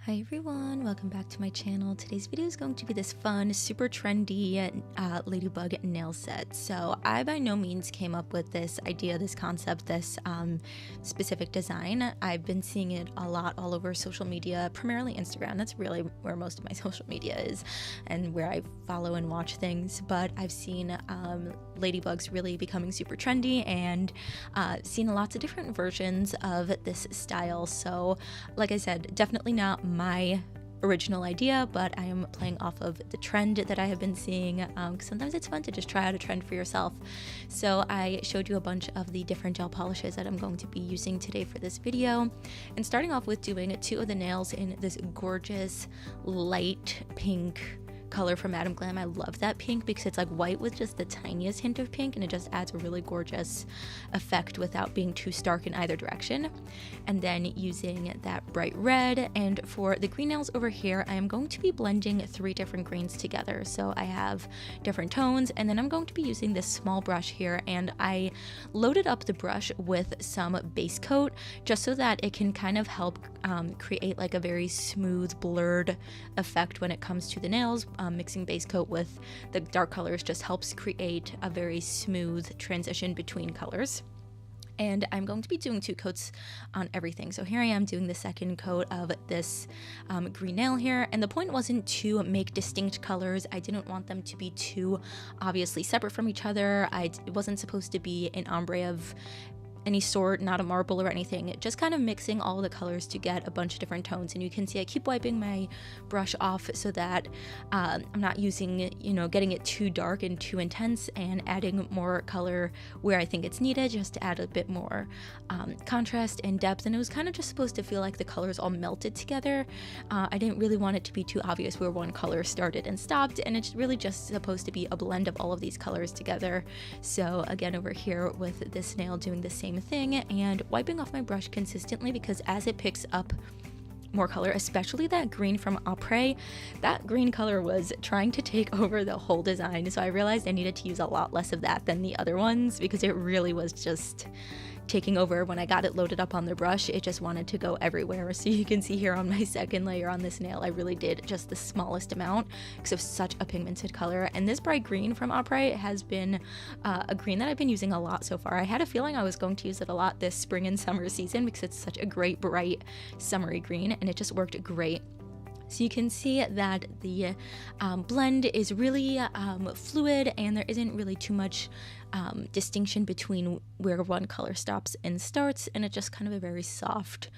Hi everyone, welcome back to my channel. Today's video is going to be this fun, super trendy ladybug nail set. So I by no means came up with this idea, this concept, this specific design. I've been seeing it a lot all over social media, primarily Instagram. That's really where most of my social media is and where I follow and watch things. But I've seen ladybugs really becoming super trendy and seen lots of different versions of this style. So like I said, definitely not my original idea, but I am playing off of the trend that I have been seeing. Sometimes it's fun to just try out a trend for yourself. So I showed you a bunch of the different gel polishes that I'm going to be using today for this video, and starting off with doing two of the nails in this gorgeous light pink color from Glam. I love that pink because it's like white with just the tiniest hint of pink, and it just adds a really gorgeous effect without being too stark in either direction. And then using that bright red, and for the green nails over here, I am going to be blending three different greens together. So I have different tones, and then I'm going to be using this small brush here, and I loaded up the brush with some base coat just so that it can kind of help create like a very smooth blurred effect when it comes to the nails. Mixing base coat with the dark colors just helps create a very smooth transition between colors. And I'm going to be doing two coats on everything. So here I am doing the second coat of this green nail here, and the point wasn't to make distinct colors. I didn't want them to be too obviously separate from each other. It wasn't supposed to be an ombre of any sort, not a marble or anything, just kind of mixing all of the colors to get a bunch of different tones. And you can see I keep wiping my brush off so that I'm not using, getting it too dark and too intense, and adding more color where I think it's needed, just to add a bit more contrast and depth. And it was kind of just supposed to feel like the colors all melted together. I didn't really want it to be too obvious where one color started and stopped, and it's really just supposed to be a blend of all of these colors together. So again, over here with this nail, doing the same thing and wiping off my brush consistently, because as it picks up more color, especially that green from Apres, that green color was trying to take over the whole design. So I realized I needed to use a lot less of that than the other ones, because it really was just taking over. When I got it loaded up on the brush, it just wanted to go everywhere. So you can see here on my second layer on this nail, I really did just the smallest amount because of such a pigmented color. And this bright green from Apres has been a green that I've been using a lot so far. I had a feeling I was going to use it a lot this spring and summer season because it's such a great bright summery green, and it just worked great. So you can see that the blend is really fluid, and there isn't really too much distinction between where one color stops and starts, and it's just kind of a very soft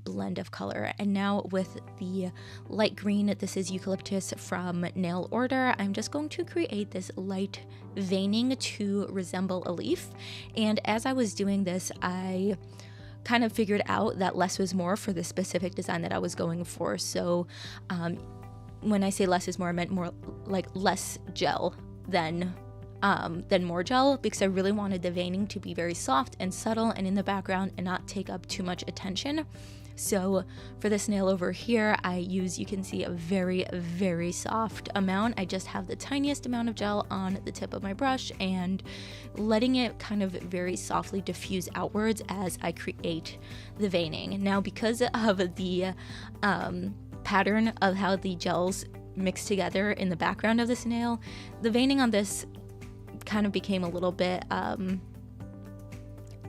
blend of color. And now with the light green, this is Eucalyptus from Nail Order, I'm just going to create this light veining to resemble a leaf. And as I was doing this, I kind of figured out that less was more for the specific design that I was going for. So when I say less is more, I meant more like less gel than more gel, because I really wanted the veining to be very soft and subtle and in the background and not take up too much attention. So for this nail over here, I use, you can see, a very, very soft amount. I just have the tiniest amount of gel on the tip of my brush and letting it kind of very softly diffuse outwards as I create the veining. Now, because of the pattern of how the gels mix together in the background of this nail, the veining on this kind of became a little bit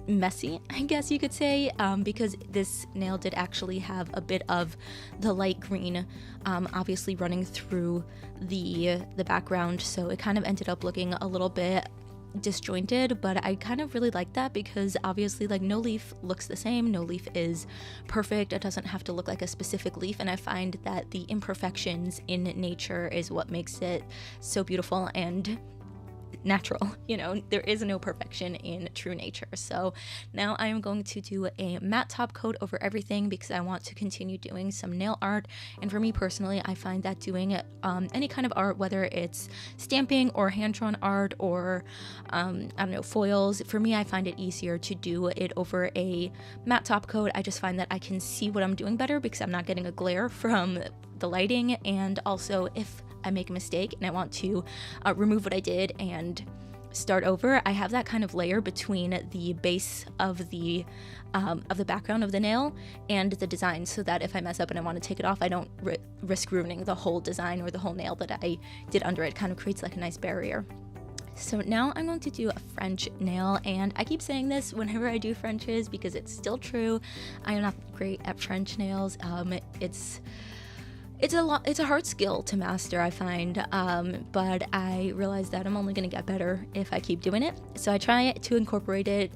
messy, I guess you could say, because this nail did actually have a bit of the light green obviously running through the background, so it kind of ended up looking a little bit disjointed. But I kind of really like that, because obviously, like, no leaf looks the same, no leaf is perfect, it doesn't have to look like a specific leaf, and I find that the imperfections in nature is what makes it so beautiful and natural. There is no perfection in true nature. So now I am going to do a matte top coat over everything, because I want to continue doing some nail art. And for me personally, I find that doing any kind of art, whether it's stamping or hand-drawn art or foils, for me, I find it easier to do it over a matte top coat. I just find that I can see what I'm doing better because I'm not getting a glare from the lighting. And also, if I make a mistake and I want to remove what I did and start over, I have that kind of layer between the base of the background of the nail and the design, so that if I mess up and I want to take it off, I don't risk ruining the whole design or the whole nail that I did under it. Kind of creates like a nice barrier. So now I'm going to do a French nail, and I keep saying this whenever I do Frenches because it's still true. I am not great at French nails. It's a hard skill to master, I find, but I realize that I'm only going to get better if I keep doing it. So I try to incorporate it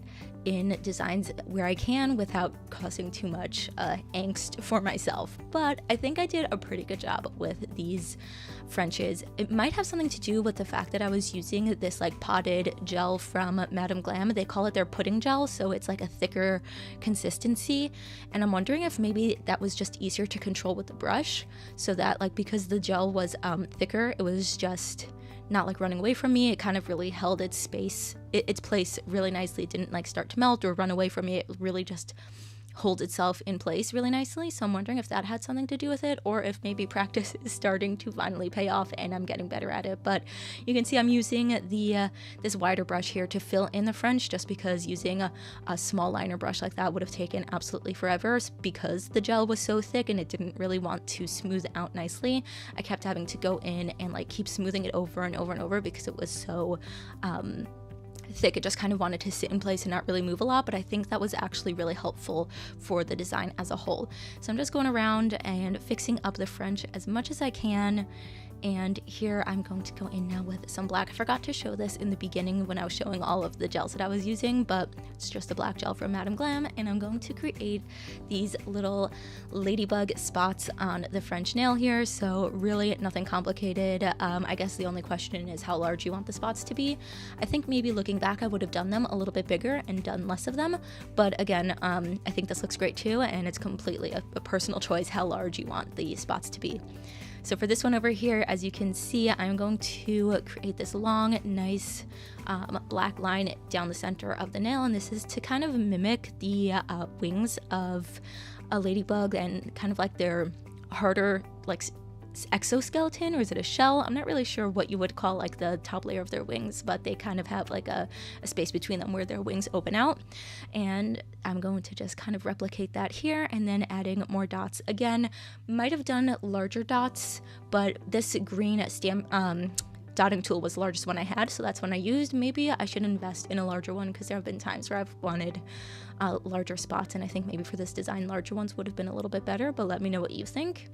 in designs where I can without causing too much angst for myself. But I think I did a pretty good job with these Frenches. It might have something to do with the fact that I was using this like potted gel from Madame Glam. They call it their pudding gel, so it's like a thicker consistency. And I'm wondering if maybe that was just easier to control with the brush, so that like because the gel was thicker, it was just not like running away from me. It kind of really held its place really nicely. It didn't like start to melt or run away from me. It really just holds itself in place really nicely. So I'm wondering if that had something to do with it, or if maybe practice is starting to finally pay off and I'm getting better at it. But you can see I'm using this wider brush here to fill in the French, just because using a small liner brush like that would have taken absolutely forever, because the gel was so thick and it didn't really want to smooth out nicely. I kept having to go in and like keep smoothing it over and over and over because it was so thick. It just kind of wanted to sit in place and not really move a lot, but I think that was actually really helpful for the design as a whole. So I'm just going around and fixing up the French as much as I can. And here I'm going to go in now with some black. I forgot to show this in the beginning when I was showing all of the gels that I was using, but it's just a black gel from Madame Glam, and I'm going to create these little ladybug spots on the French nail here. So really nothing complicated. I guess the only question is how large you want the spots to be. I think maybe looking back I would have done them a little bit bigger and done less of them, but again, I think this looks great too, and it's completely a personal choice how large you want the spots to be. So for this one over here, as you can see, I'm going to create this long, nice black line down the center of the nail, and this is to kind of mimic the wings of a ladybug and kind of like their harder, like exoskeleton, or is it a shell? I'm not really sure what you would call like the top layer of their wings, but they kind of have like a space between them where their wings open out, and I'm going to just kind of replicate that here, and then adding more dots. Again, might have done larger dots, but this green stamp dotting tool was the largest one I had, so that's one I used. Maybe I should invest in a larger one, because there have been times where I've wanted larger spots, and I think maybe for this design larger ones would have been a little bit better, but let me know what you think.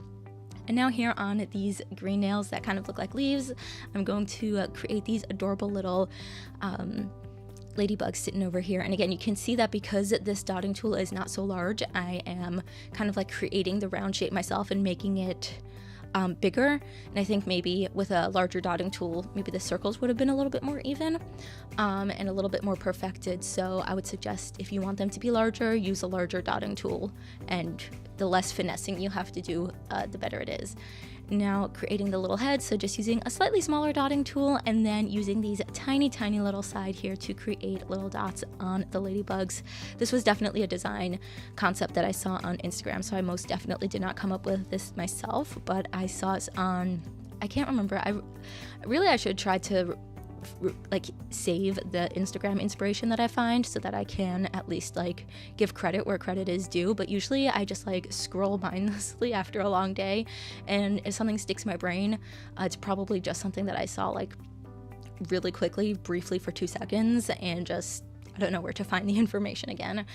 And now here on these green nails that kind of look like leaves, I'm going to create these adorable little ladybugs sitting over here. And again, you can see that because this dotting tool is not so large, I am kind of like creating the round shape myself and making it bigger. And I think maybe with a larger dotting tool, maybe the circles would have been a little bit more even and a little bit more perfected. So I would suggest, if you want them to be larger, use a larger dotting tool, and the less finessing you have to do, the better it is. Now creating the little head, so just using a slightly smaller dotting tool, and then using these tiny little side here to create little dots on the ladybugs. This was definitely a design concept that I saw on Instagram, so I most definitely did not come up with this myself, but I saw it on, I can't remember, I should try to like save the Instagram inspiration that I find, so that I can at least like give credit where credit is due. But usually I just like scroll mindlessly after a long day, and if something sticks in my brain, it's probably just something that I saw like really quickly, briefly for 2 seconds, and just I don't know where to find the information again.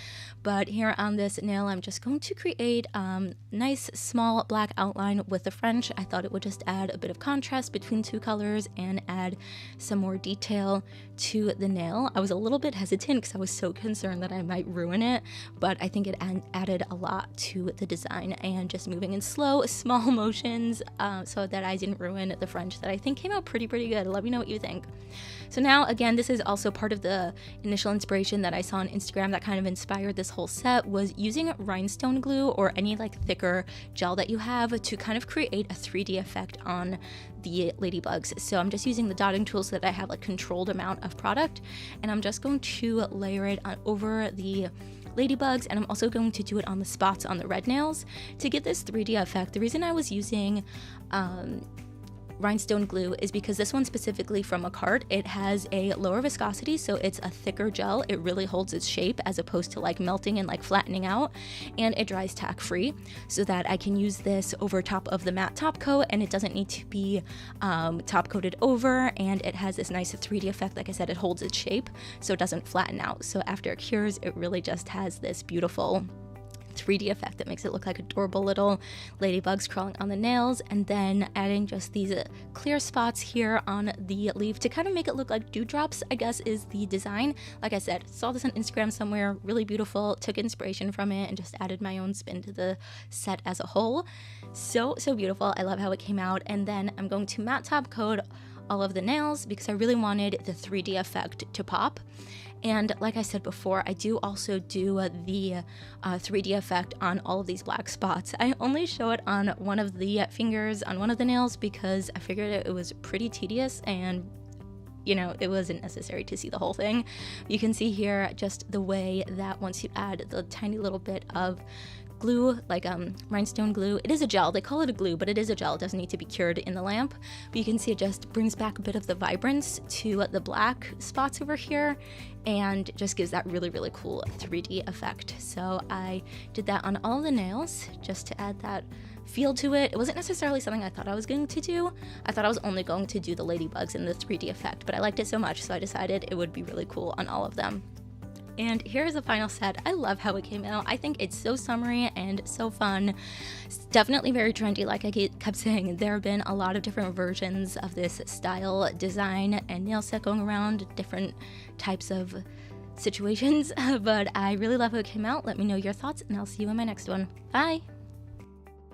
But here on this nail, I'm just going to create nice small black outline with the French. I thought it would just add a bit of contrast between two colors and add some more detail to the nail. I was a little bit hesitant because I was so concerned that I might ruin it, but I think it added a lot to the design, and just moving in slow, small motions so that I didn't ruin the French that I think came out pretty good. Let me know what you think. So now, again, this is also part of the initial inspiration that I saw on Instagram that kind of inspired this whole set, was using Rhinestone Glue or any like thicker gel that you have to kind of create a 3D effect on the ladybugs. So I'm just using the dotting tool so that I have like controlled amount of product, and I'm just going to layer it on over the ladybugs, and I'm also going to do it on the spots on the red nails to get this 3D effect. The reason I was using Rhinestone Glue is because this one specifically from Makartt, it has a lower viscosity, so it's a thicker gel. It really holds its shape as opposed to like melting and like flattening out, and it dries tack free, so that I can use this over top of the matte top coat, and it doesn't need to be top coated over, and it has this nice 3D effect. Like I said, it holds its shape so it doesn't flatten out, so after it cures, it really just has this beautiful 3D effect that makes it look like adorable little ladybugs crawling on the nails. And then adding just these clear spots here on the leaf to kind of make it look like dewdrops, I guess is the design. Like I said, saw this on Instagram somewhere, really beautiful, took inspiration from it and just added my own spin to the set as a whole. So beautiful. I love how it came out. And then I'm going to matte top coat all of the nails because I really wanted the 3D effect to pop. And like I said before, I do also do the 3D effect on all of these black spots. I only show it on one of the fingers on one of the nails because I figured it was pretty tedious and, you know, it wasn't necessary to see the whole thing. You can see here just the way that once you add the tiny little bit of glue, like rhinestone glue. It is a gel. They call it a glue, but it is a gel. It doesn't need to be cured in the lamp. But you can see it just brings back a bit of the vibrance to the black spots over here and just gives that really, really cool 3D effect. So I did that on all the nails just to add that feel to it. It wasn't necessarily something I thought I was going to do. I thought I was only going to do the ladybugs and the 3D effect, but I liked it so much, so I decided it would be really cool on all of them. And here's the final set. I love how it came out. I think it's so summery and so fun. It's definitely very trendy. Like I kept saying, there have been a lot of different versions of this style, design, and nail set going around, different types of situations. But I really love how it came out. Let me know your thoughts, and I'll see you in my next one. Bye!